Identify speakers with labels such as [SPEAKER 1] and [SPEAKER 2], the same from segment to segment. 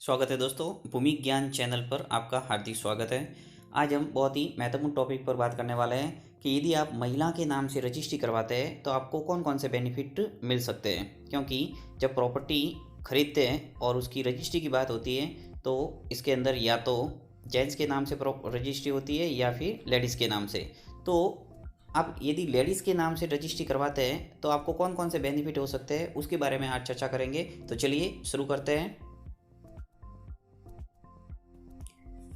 [SPEAKER 1] स्वागत है दोस्तों, भूमि ज्ञान चैनल पर आपका हार्दिक स्वागत है। आज हम बहुत ही महत्वपूर्ण टॉपिक पर बात करने वाले हैं कि यदि आप महिला के नाम से रजिस्ट्री करवाते हैं तो आपको कौन कौन से बेनिफिट मिल सकते हैं। क्योंकि जब प्रॉपर्टी खरीदते हैं और उसकी रजिस्ट्री की बात होती है तो इसके अंदर या तो जेंट्स के नाम से रजिस्ट्री होती है या फिर लेडीज़ के नाम से। तो आप यदि लेडीज़ के नाम से रजिस्ट्री करवाते हैं तो आपको कौन कौन से बेनिफिट हो सकते हैं उसके बारे में आज चर्चा करेंगे। तो चलिए शुरू करते हैं।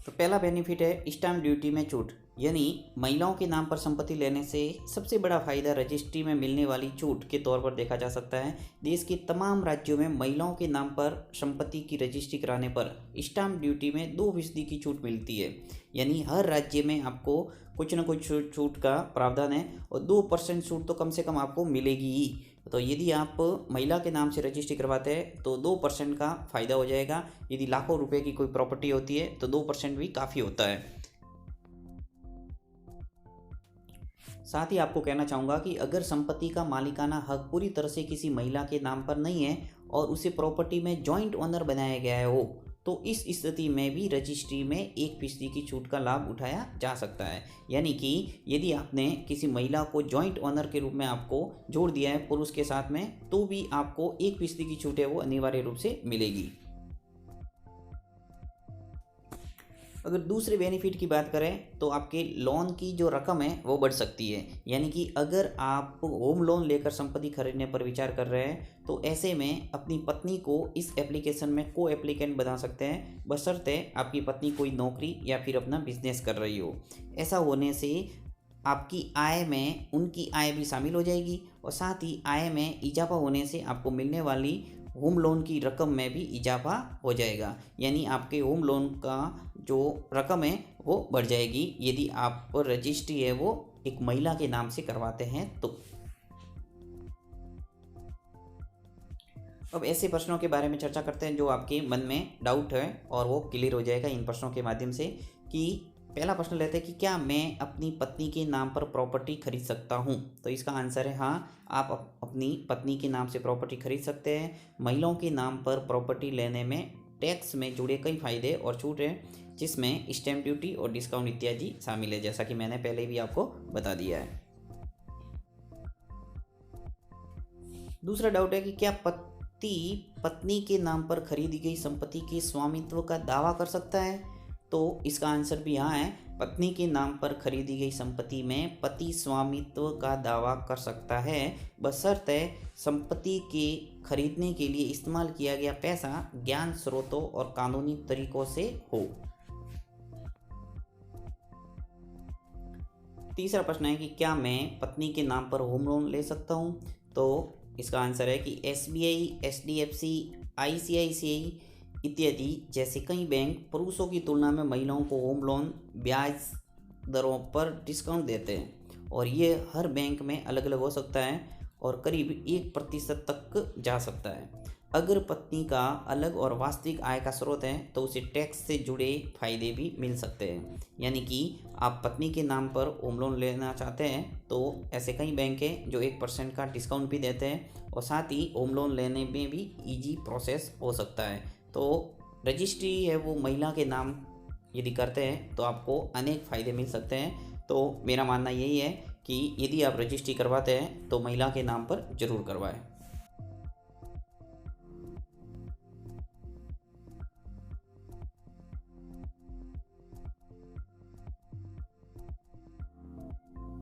[SPEAKER 1] तो पहला बेनिफिट है स्टैम्प ड्यूटी में छूट, यानी महिलाओं के नाम पर संपत्ति लेने से सबसे बड़ा फायदा रजिस्ट्री में मिलने वाली छूट के तौर पर देखा जा सकता है। देश के तमाम राज्यों में महिलाओं के नाम पर संपत्ति की रजिस्ट्री कराने पर स्टैम्प ड्यूटी में 2% की छूट मिलती है। यानी हर राज्य में आपको कुछ न कुछ छूट का प्रावधान है और 2% छूट तो कम से कम आपको मिलेगी ही। तो यदि आप महिला के नाम से रजिस्ट्री करवाते हैं तो 2% का फ़ायदा हो जाएगा। यदि लाखों रुपए की कोई प्रॉपर्टी होती है तो 2% भी काफ़ी होता है। साथ ही आपको कहना चाहूँगा कि अगर संपत्ति का मालिकाना हक पूरी तरह से किसी महिला के नाम पर नहीं है और उसे प्रॉपर्टी में जॉइंट ओनर बनाया गया है हो, तो इस स्थिति में भी रजिस्ट्री में 1% की छूट का लाभ उठाया जा सकता है। यानी कि यदि आपने किसी महिला को जॉइंट ओनर के रूप में आपको जोड़ दिया है पुरुष के साथ में, तो भी आपको 1% की छूट है वो अनिवार्य रूप से मिलेगी। अगर दूसरे बेनिफिट की बात करें तो आपके लोन की जो रकम है वो बढ़ सकती है। यानी कि अगर आप होम लोन लेकर संपत्ति खरीदने पर विचार कर रहे हैं तो ऐसे में अपनी पत्नी को इस एप्लीकेशन में को एप्लीकेंट बना सकते हैं, बशर्ते आपकी पत्नी कोई नौकरी या फिर अपना बिजनेस कर रही हो। ऐसा होने से आपकी आय में उनकी आय भी शामिल हो जाएगी और साथ ही आय में इजाफा होने से आपको मिलने वाली होम लोन की रकम में भी इजाफा हो जाएगा। यानी आपके होम लोन का जो रकम है वो बढ़ जाएगी यदि आप रजिस्ट्री है वो एक महिला के नाम से करवाते हैं तो। अब ऐसे प्रश्नों के बारे में चर्चा करते हैं जो आपके मन में डाउट है और वो क्लियर हो जाएगा इन प्रश्नों के माध्यम से। कि पहला प्रश्न लेते हैं कि क्या मैं अपनी पत्नी के नाम पर प्रॉपर्टी खरीद सकता हूँ। तो इसका आंसर है हाँ, आप अपनी पत्नी के नाम से प्रॉपर्टी खरीद सकते हैं। महिलाओं के नाम पर प्रॉपर्टी लेने में टैक्स में जुड़े कई फायदे और छूट हैं, जिसमें स्टैम्प ड्यूटी और डिस्काउंट इत्यादि शामिल है, जैसा कि मैंने पहले भी आपको बता दिया है। दूसरा डाउट है कि क्या पति पत्नी के नाम पर खरीदी गई संपत्ति के स्वामित्व का दावा कर सकता है। तो इसका आंसर भी हाँ है। पत्नी के नाम पर खरीदी गई संपत्ति में पति स्वामित्व का दावा कर सकता है, बशर्ते संपत्ति के खरीदने के लिए इस्तेमाल किया गया पैसा ज्ञान स्रोतों और कानूनी तरीकों से हो। तीसरा प्रश्न है कि क्या मैं पत्नी के नाम पर होम लोन ले सकता हूँ। तो इसका आंसर है कि SBI, HDFC, ICICI इत्यादि जैसे कई बैंक पुरुषों की तुलना में महिलाओं को होम लोन ब्याज दरों पर डिस्काउंट देते हैं और ये हर बैंक में अलग अलग हो सकता है और करीब 1% तक जा सकता है। अगर पत्नी का अलग और वास्तविक आय का स्रोत है तो उसे टैक्स से जुड़े फायदे भी मिल सकते हैं। यानी कि आप पत्नी के नाम पर होम लोन लेना चाहते हैं तो ऐसे कई बैंक हैं जो 1% का डिस्काउंट भी देते हैं और साथ ही होम लोन लेने में भी ईजी प्रोसेस हो सकता है। तो रजिस्ट्री है वो महिला के नाम यदि करते हैं तो आपको अनेक फ़ायदे मिल सकते हैं। तो मेरा मानना यही है कि यदि आप रजिस्ट्री करवाते हैं तो महिला के नाम पर ज़रूर करवाएं।